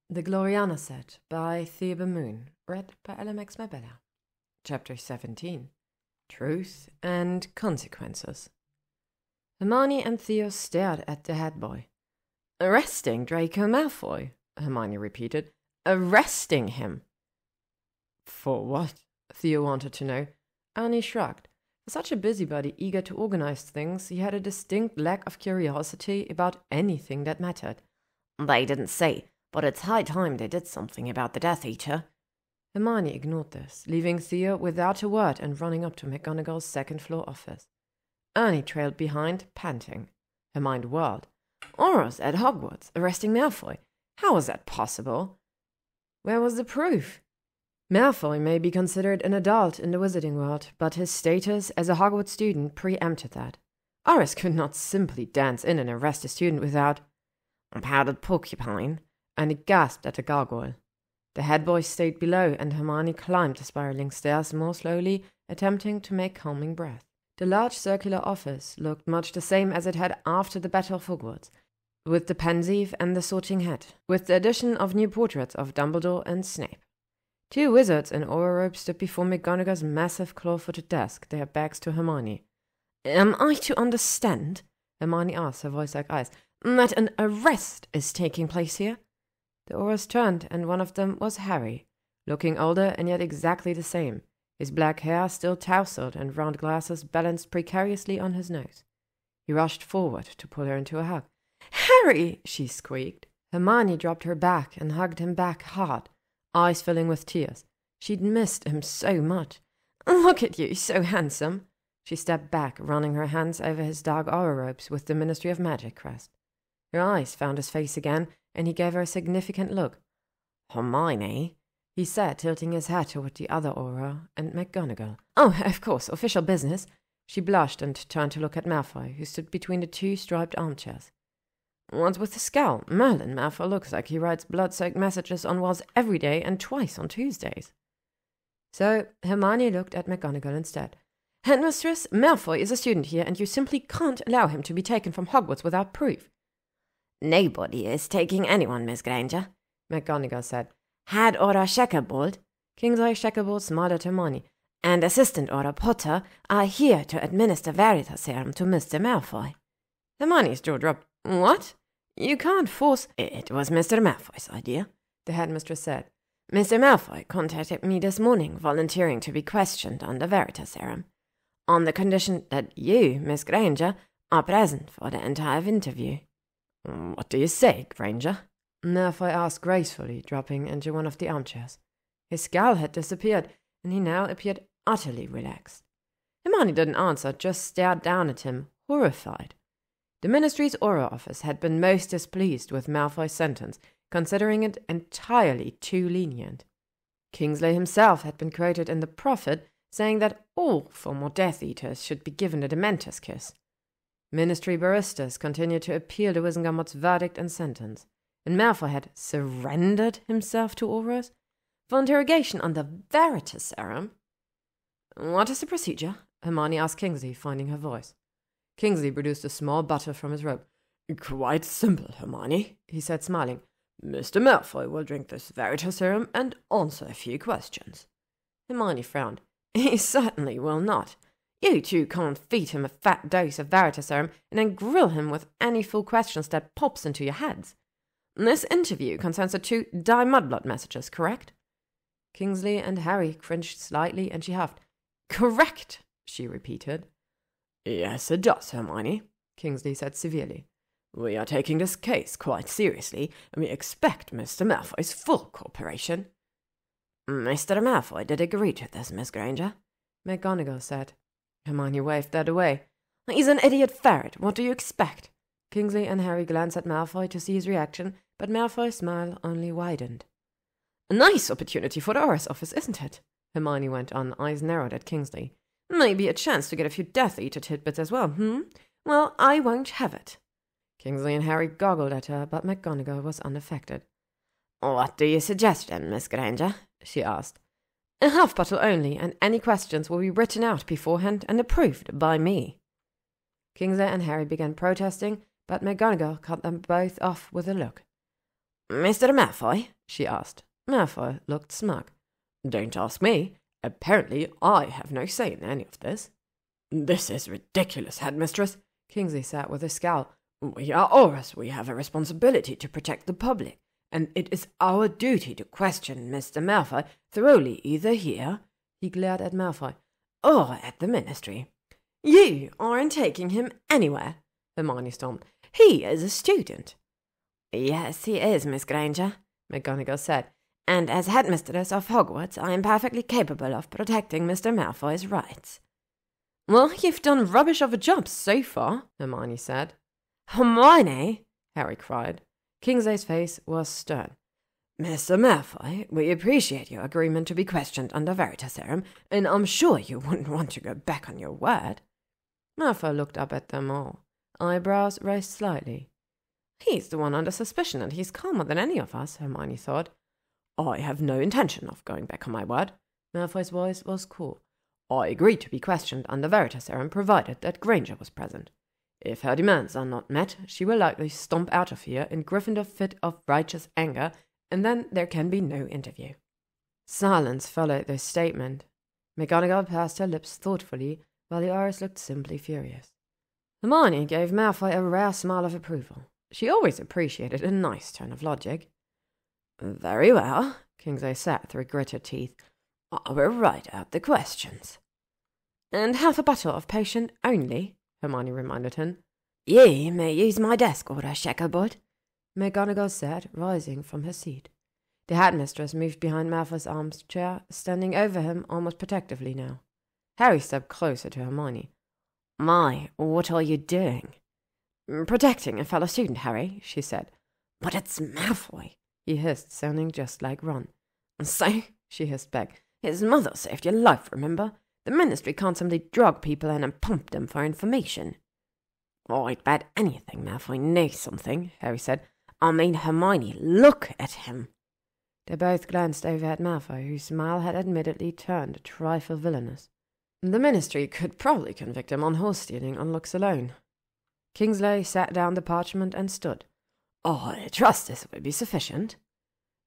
The Gloriana Set by ThebeMoon, read by LMX Mabella. Chapter 17. Truth and Consequences. Hermione and Theo stared at the head boy. "Arresting Draco Malfoy," Hermione repeated. "Arresting him." "For what?" Theo wanted to know. Ernie shrugged. For such a busybody eager to organize things, he had a distinct lack of curiosity about anything that mattered. "They didn't say, but it's high time they did something about the Death Eater." Hermione ignored this, leaving Theo without a word and running up to McGonagall's second-floor office. Ernie trailed behind, panting. Her mind whirled. Aurors at Hogwarts, arresting Malfoy. How was that possible? Where was the proof? Malfoy may be considered an adult in the wizarding world, but his status as a Hogwarts student preempted that. Aurors could not simply dance in and arrest a student without... A powdered porcupine. And he gasped at the gargoyle. The head boy stayed below, and Hermione climbed the spiraling stairs more slowly, attempting to make calming breath. The large circular office looked much the same as it had after the Battle of Hogwarts, with the Pensieve and the Sorting Hat, with the addition of new portraits of Dumbledore and Snape. Two wizards in aura robes stood before McGonagall's massive claw-footed desk, their backs to Hermione. "Am I to understand," Hermione asked, her voice like ice, "that an arrest is taking place here?" The Aurors turned, and one of them was Harry, looking older and yet exactly the same, his black hair still tousled and round glasses balanced precariously on his nose. He rushed forward to pull her into a hug. "Harry!" she squeaked. Hermione dropped her back and hugged him back hard, eyes filling with tears. She'd missed him so much. "Look at you, so handsome!" She stepped back, running her hands over his dark aura robes with the Ministry of Magic crest. Her eyes found his face again, and he gave her a significant look. "Hermione," he said, tilting his head toward the other Auror and McGonagall. "Oh, of course, official business." She blushed and turned to look at Malfoy, who stood between the two striped armchairs. "What's with the scowl? Merlin Malfoy looks like he writes blood-soaked messages on walls every day and twice on Tuesdays." So Hermione looked at McGonagall instead. "Headmistress, Malfoy is a student here, and you simply can't allow him to be taken from Hogwarts without proof." "Nobody is taking anyone, Miss Granger," McGonagall said. "Head Order Shacklebolt," Kingsley Shacklebolt smiled at Hermione, "and Assistant Order Potter are here to administer Veritaserum to Mr. Malfoy." Hermione's jaw dropped. "What? You can't force—" "It was Mr. Malfoy's idea," the headmistress said. "Mr. Malfoy contacted me this morning, volunteering to be questioned on the Veritaserum, on the condition that you, Miss Granger, are present for the entire interview." "What do you say, Granger?" Malfoy asked gracefully, dropping into one of the armchairs. His scowl had disappeared, and he now appeared utterly relaxed. Hermione didn't answer, just stared down at him, horrified. The Ministry's Aura Office had been most displeased with Malfoy's sentence, considering it entirely too lenient. Kingsley himself had been quoted in The Prophet, saying that all former Death Eaters should be given a Dementor's kiss. Ministry barristers continued to appeal to Wizengamot's verdict and sentence, and Malfoy had surrendered himself to Aurors for interrogation on the Veritaserum. "What is the procedure?" Hermione asked Kingsley, finding her voice. Kingsley produced a small bottle from his robe. "Quite simple, Hermione," he said, smiling. "Mr. Malfoy will drink this Veritaserum and answer a few questions." Hermione frowned. "He certainly will not. You two can't feed him a fat dose of Veritaserum and then grill him with any fool questions that pops into your heads. This interview concerns the two Die Mudblood messages, correct?" Kingsley and Harry cringed slightly, and she huffed. "Correct," she repeated. "Yes, it does, Hermione," Kingsley said severely. "We are taking this case quite seriously, and we expect Mr. Malfoy's full cooperation." "Mr. Malfoy did agree to this, Miss Granger," McGonagall said. Hermione waved that away. "He's an idiot ferret. What do you expect?" Kingsley and Harry glanced at Malfoy to see his reaction, but Malfoy's smile only widened. "A nice opportunity for the Aurors office, isn't it?" Hermione went on, eyes narrowed at Kingsley. "Maybe a chance to get a few Death Eater tidbits as well, Well, I won't have it." Kingsley and Harry goggled at her, but McGonagall was unaffected. "What do you suggest then, Miss Granger?" she asked. "A half bottle only, and any questions will be written out beforehand and approved by me." Kingsley and Harry began protesting, but McGonagall cut them both off with a look. "Mr. Malfoy," she asked. Malfoy looked smug. "Don't ask me. Apparently I have no say in any of this." "This is ridiculous, headmistress," Kingsley said with a scowl. "We are Aurors. We have a responsibility to protect the public, and it is our duty to question Mr. Malfoy thoroughly either here," he glared at Malfoy, "or at the Ministry." "You aren't taking him anywhere," Hermione stormed. "He is a student." "Yes, he is, Miss Granger," McGonagall said, "and as headmistress of Hogwarts, I am perfectly capable of protecting Mr. Malfoy's rights." "Well, you've done rubbish of a job so far," Hermione said. "Hermione!" Harry cried. Kingsley's face was stern. "Mr. Malfoy, we appreciate your agreement to be questioned under Veritaserum, and I'm sure you wouldn't want to go back on your word." Malfoy looked up at them all, eyebrows raised slightly. "He's the one under suspicion, and he's calmer than any of us," Hermione thought. "I have no intention of going back on my word." Malfoy's voice was cool. "I agreed to be questioned under Veritaserum provided that Granger was present. If her demands are not met, she will likely stomp out of here in Gryffindor fit of righteous anger, and then there can be no interview." Silence followed this statement. McGonagall pursed her lips thoughtfully, while the Aurors looked simply furious. Hermione gave Malfoy a rare smile of approval. She always appreciated a nice turn of logic. "Very well," Kingsley said through gritted teeth. "I will write out the questions." "And half a bottle of potion only," Hermione reminded him. "Ye may use my desk, Order Shacklebolt," McGonagall said, rising from her seat. The headmistress moved behind Malfoy's armchair, standing over him almost protectively now. Harry stepped closer to Hermione. "My, what are you doing?" "Protecting a fellow student, Harry," she said. "But it's Malfoy," he hissed, sounding just like Ron. "So," she hissed back, "his mother saved your life, remember? The Ministry can't simply drug people in and pump them for information." "I'd bet anything Malfoy knows something," Harry said. "I mean, Hermione, look at him." They both glanced over at Malfoy, whose smile had admittedly turned a trifle villainous. The Ministry could probably convict him on horse stealing on looks alone. Kingsley sat down the parchment and stood. "I trust this will be sufficient."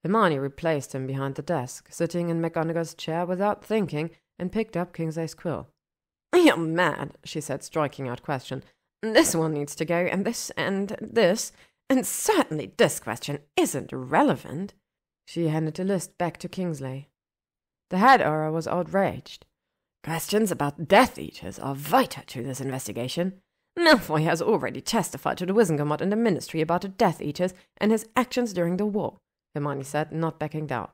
Hermione replaced him behind the desk, sitting in McGonagall's chair without thinking, and picked up Kingsley's quill. "You're mad," she said, striking out question. "This one needs to go, and this, and certainly this question isn't relevant." She handed the list back to Kingsley. The head Auror was outraged. "Questions about Death Eaters are vital to this investigation. Malfoy has already testified to the Wizengamot and the Ministry about the Death Eaters and his actions during the war," Hermione said, not backing down.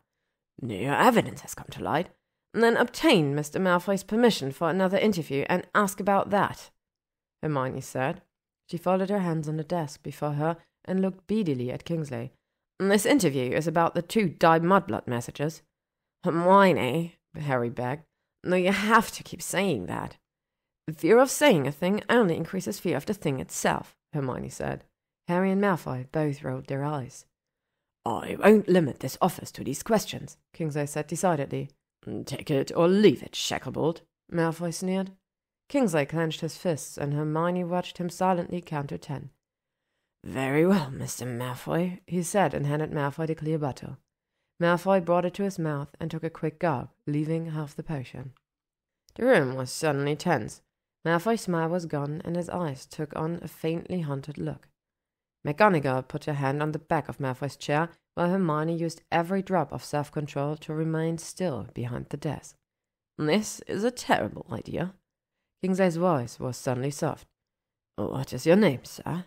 "New evidence has come to light. Then obtain Mr. Malfoy's permission for another interview and ask about that," Hermione said. She folded her hands on the desk before her and looked beadily at Kingsley. "This interview is about the 2 dyed mudblood messages." "Hermione," Harry begged. "No, you have to keep saying that." "Fear of saying a thing only increases fear of the thing itself," Hermione said. Harry and Malfoy both rolled their eyes. "I won't limit this office to these questions," Kingsley said decidedly. "Take it or leave it, Shacklebolt," Malfoy sneered. Kingsley clenched his fists, and Hermione watched him silently count to 10. "Very well, Mr. Malfoy," he said, and handed Malfoy the clear bottle. Malfoy brought it to his mouth and took a quick gulp, leaving half the potion. The room was suddenly tense. Malfoy's smile was gone, and his eyes took on a faintly haunted look. McGonagall put her hand on the back of Malfoy's chair, while Hermione used every drop of self-control to remain still behind the desk. "This is a terrible idea." Kingsley's voice was suddenly soft. "What is your name, sir?"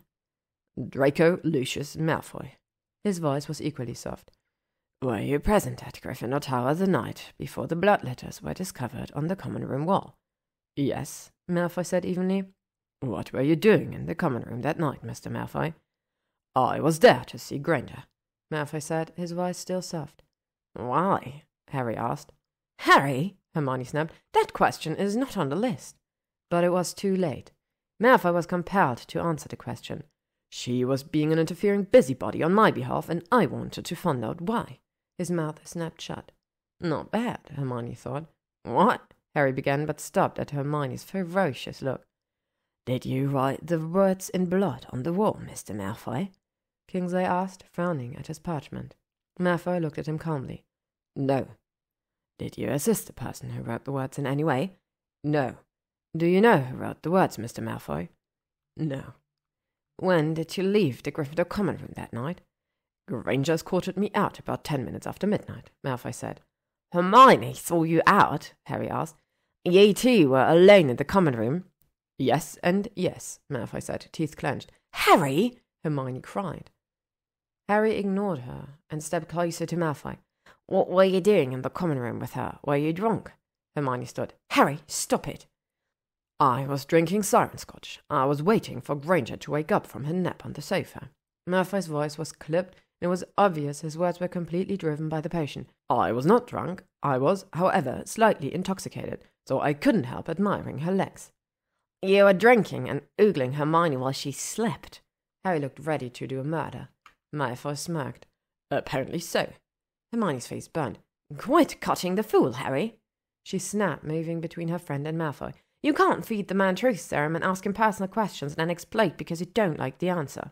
"Draco Lucius Malfoy." His voice was equally soft. "Were you present at Gryffindor Tower the night before the blood letters were discovered on the common room wall?" "Yes," Malfoy said evenly. "What were you doing in the common room that night, Mr. Malfoy?" "I was there to see Granger," Malfoy said, his voice still soft. "Why?" Harry asked. "Harry," Hermione snapped, "that question is not on the list." But it was too late. Malfoy was compelled to answer the question. "She was being an interfering busybody on my behalf, and I wanted to find out why." His mouth snapped shut. "Not bad," Hermione thought. "What?" Harry began, but stopped at Hermione's ferocious look. "Did you write the words in blood on the wall, Mr. Malfoy?" Kingsley asked, frowning at his parchment. Malfoy looked at him calmly. No. Did you assist the person who wrote the words in any way? No. Do you know who wrote the words, Mr. Malfoy? No. When did you leave the Gryffindor common room that night? Granger escorted me out about 10 minutes after midnight, Malfoy said. Hermione saw you out? Harry asked. You two were alone in the common room? Yes and yes, Malfoy said, teeth clenched. Harry! Hermione cried. Harry ignored her and stepped closer to Malfoy. What were you doing in the common room with her? Were you drunk? Hermione stood. Harry, stop it. I was drinking siren scotch. I was waiting for Granger to wake up from her nap on the sofa. Malfoy's voice was clipped, and it was obvious his words were completely driven by the potion. I was not drunk. I was, however, slightly intoxicated, so I couldn't help admiring her legs. You were drinking and oogling Hermione while she slept. Harry looked ready to do a murder. Malfoy smirked. Apparently so. Hermione's face burned. Quit cutting the fool, Harry. She snapped, moving between her friend and Malfoy. You can't feed the man truth serum and ask him personal questions and then explode because you don't like the answer.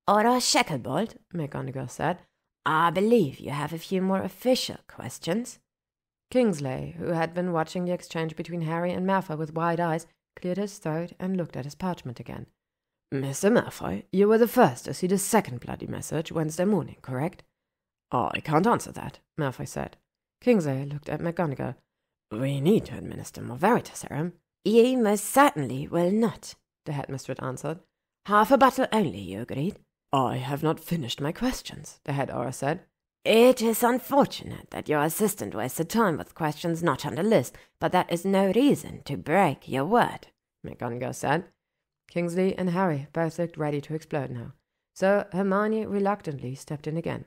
Ora Shacklebolt, McGonagall said. I believe you have a few more official questions. Kingsley, who had been watching the exchange between Harry and Malfoy with wide eyes, cleared his throat and looked at his parchment again. Mr. Malfoy, you were the first to see the second bloody message Wednesday morning, correct? I can't answer that, Malfoy said. Kingsley looked at McGonagall. We need to administer more Veritas serum. You most certainly will not, the headmistress answered. Half a bottle only, you agreed? I have not finished my questions, the head aura said. It is unfortunate that your assistant wasted time with questions not on the list, but that is no reason to break your word, McGonagall said. Kingsley and Harry both looked ready to explode now, so Hermione reluctantly stepped in again.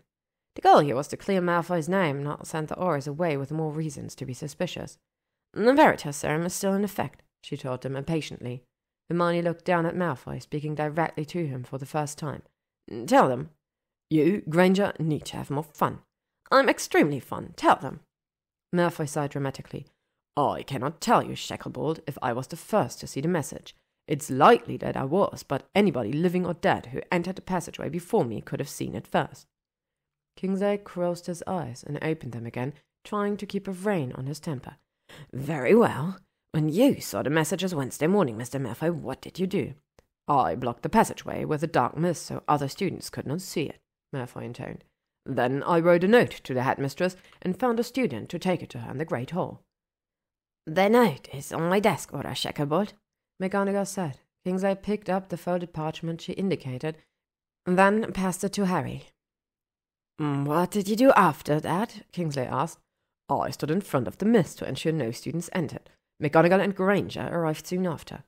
The goal here was to clear Malfoy's name, not send the auras away with more reasons to be suspicious. The Veritas serum is still in effect, she told them impatiently. Hermione looked down at Malfoy, speaking directly to him for the first time. Tell them. You, Granger, need to have more fun. I'm extremely fun. Tell them. Malfoy sighed dramatically. I cannot tell you, Shacklebolt, if I was the first to see the message. It's likely that I was, but anybody living or dead who entered the passageway before me could have seen it first. Kingsley closed his eyes and opened them again, trying to keep a rein on his temper. Very well. When you saw the messages Wednesday morning, Mr. Malfoy, what did you do? I blocked the passageway with a dark mist so other students could not see it, Malfoy intoned. Then I wrote a note to the headmistress and found a student to take it to her in the Great Hall. The note is on my desk, Ora Shacklebolt, McGonagall said. Kingsley picked up the folded parchment she indicated, and then passed it to Harry. What did you do after that? Kingsley asked. I stood in front of the mist to ensure no students entered. McGonagall and Granger arrived soon after.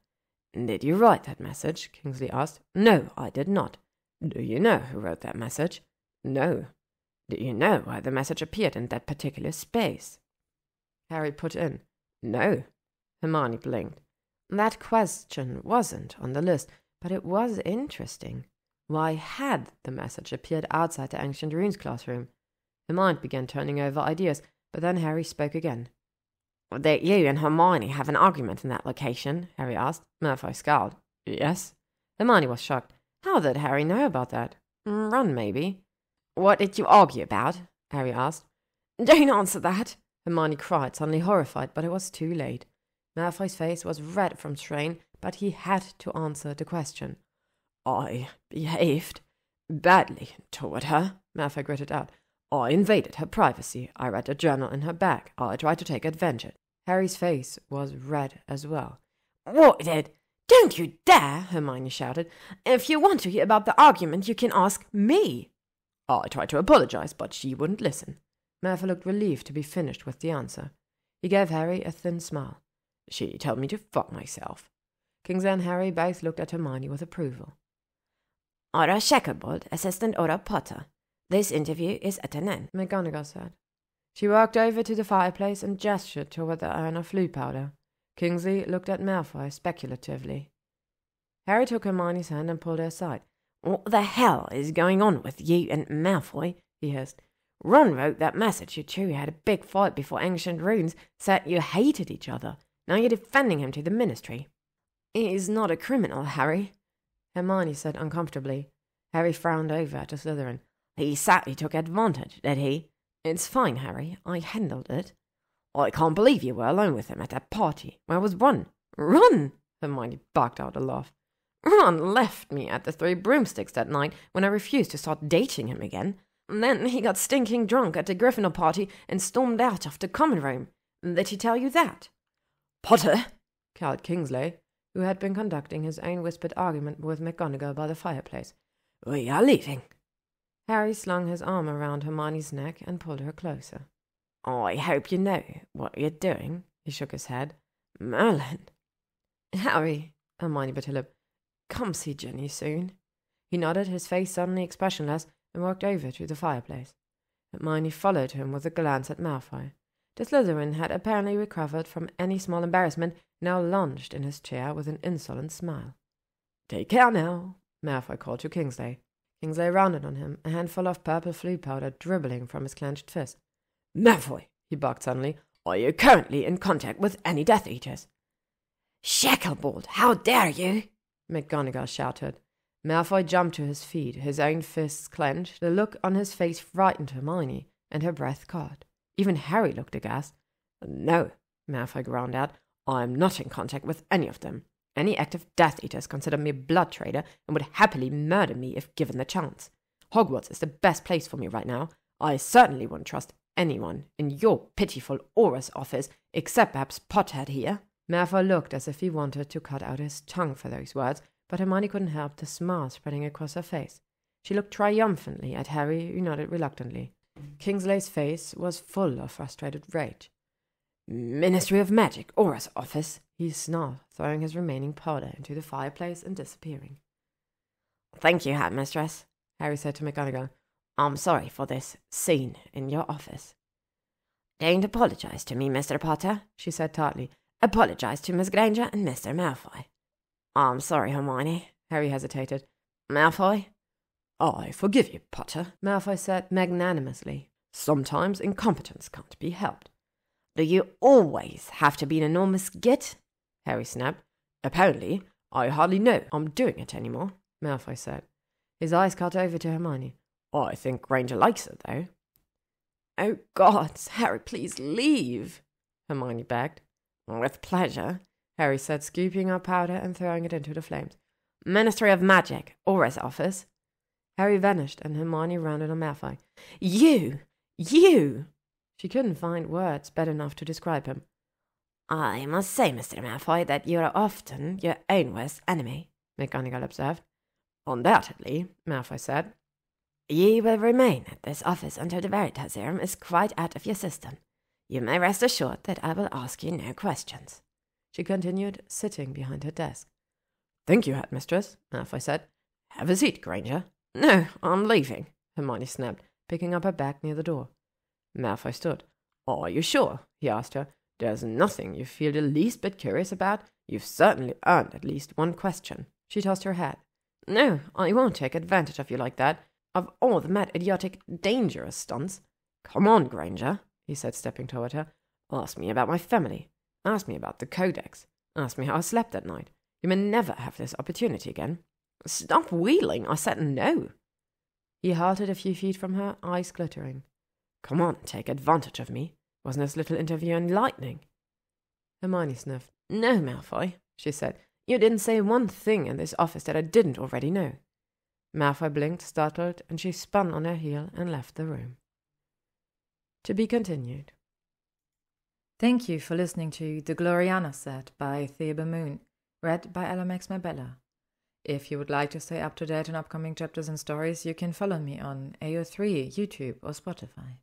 Did you write that message? Kingsley asked. No, I did not. Do you know who wrote that message? No. Do you know why the message appeared in that particular space? Harry put in. No. Hermione blinked. That question wasn't on the list, but it was interesting. Why had the message appeared outside the Ancient Runes classroom? Her mind began turning over ideas, but then Harry spoke again. Did you and Hermione have an argument in that location? Harry asked. Malfoy scowled. Yes. Hermione was shocked. How did Harry know about that? Ron, maybe. What did you argue about? Harry asked. Don't answer that, Hermione cried, suddenly horrified, but it was too late. Malfoy's face was red from strain, but he had to answer the question. I behaved badly toward her, Malfoy gritted out. I invaded her privacy. I read a journal in her bag. I tried to take advantage. Harry's face was red as well. What did? Don't you dare, Hermione shouted. If you want to hear about the argument, you can ask me. I tried to apologize, but she wouldn't listen. Malfoy looked relieved to be finished with the answer. He gave Harry a thin smile. She told me to fuck myself. Kingsley and Harry both looked at Hermione with approval. Ora Shacklebolt, Assistant Ora Potter. This interview is at an end, McGonagall said. She walked over to the fireplace and gestured toward the urn of flue powder. Kingsley looked at Malfoy speculatively. Harry took Hermione's hand and pulled her aside. What the hell is going on with you and Malfoy? He hissed. Ron wrote that message you two had a big fight before Ancient Runes, said you hated each other. Now you're defending him to the Ministry. He is not a criminal, Harry, Hermione said uncomfortably. Harry frowned over at the Slytherin. He sadly took advantage, did he? It's fine, Harry. I handled it. I can't believe you were alone with him at that party. Where was Ron? Ron! Hermione barked out a laugh. Ron left me at the Three Broomsticks that night when I refused to start dating him again. And then he got stinking drunk at the Gryffindor party and stormed out of the common room. Did he tell you that? Potter! Cowed Kingsley, who had been conducting his own whispered argument with McGonagall by the fireplace. We are leaving. Harry slung his arm around Hermione's neck and pulled her closer. I hope you know what you're doing. He shook his head. Merlin. Harry, Hermione bit her lip. Come see Ginny soon. He nodded, his face suddenly expressionless, and walked over to the fireplace. Hermione followed him with a glance at Malfoy. The Slytherin had apparently recovered from any small embarrassment, now lounged in his chair with an insolent smile. Take care now, Malfoy called to Kingsley. Kingsley rounded on him, a handful of purple flue powder dribbling from his clenched fist. Malfoy, he barked suddenly, are you currently in contact with any Death Eaters? Shacklebolt, how dare you? McGonagall shouted. Malfoy jumped to his feet, his own fists clenched. The look on his face frightened Hermione, and her breath caught. Even Harry looked aghast. No, Malfoy ground out, I am not in contact with any of them. Any active Death Eaters consider me a blood traitor and would happily murder me if given the chance. Hogwarts is the best place for me right now. I certainly wouldn't trust anyone in your pitiful Auror's office, except perhaps Pothead here. Malfoy looked as if he wanted to cut out his tongue for those words, but Hermione couldn't help the smile spreading across her face. She looked triumphantly at Harry, who nodded reluctantly. Kingsley's face was full of frustrated rage. Ministry of Magic, Auror's office, he snarled, throwing his remaining powder into the fireplace and disappearing. Thank you, Headmistress, Harry said to McGonagall. I'm sorry for this scene in your office. Don't apologize to me, Mr. Potter, she said tartly. Apologize to Miss Granger and Mr. Malfoy. I'm sorry, Hermione, Harry hesitated. Malfoy? I forgive you, Potter, Malfoy said magnanimously. Sometimes incompetence can't be helped. Do you always have to be an enormous git? Harry snapped. Apparently, I hardly know I'm doing it anymore, Malfoy said. His eyes cut over to Hermione. I think Granger likes it, though. Oh, gods, Harry, please leave, Hermione begged. With pleasure, Harry said, scooping up powder and throwing it into the flames. Ministry of Magic, Auror's office. Harry vanished, and Hermione rounded on Malfoy. You! She couldn't find words bad enough to describe him. I must say, Mr. Malfoy, that you are often your own worst enemy, McGonagall observed. Undoubtedly, Malfoy said. You will remain at this office until the Veritasium is quite out of your system. You may rest assured that I will ask you no questions. She continued, sitting behind her desk. Thank you, Headmistress, Malfoy said. Have a seat, Granger. No, I'm leaving, Hermione snapped, picking up her bag near the door. Malfoy stood. Are you sure? He asked her. There's nothing you feel the least bit curious about? You've certainly earned at least one question. She tossed her head. No, I won't take advantage of you like that. Of all the mad, idiotic, dangerous stunts. Come on, Granger, he said, stepping toward her. Ask me about my family. Ask me about the Codex. Ask me how I slept that night. You may never have this opportunity again. Stop wheeling, I said no. He halted a few feet from her, eyes glittering. Come on, take advantage of me. Wasn't this little interview enlightening? Hermione sniffed. No, Malfoy, she said. You didn't say one thing in this office that I didn't already know. Malfoy blinked, startled, and she spun on her heel and left the room. To be continued. Thank you for listening to The Gloriana Set by ThebeMoon, read by Alomax Mabella. If you would like to stay up to date on upcoming chapters and stories, you can follow me on AO3, YouTube, or Spotify.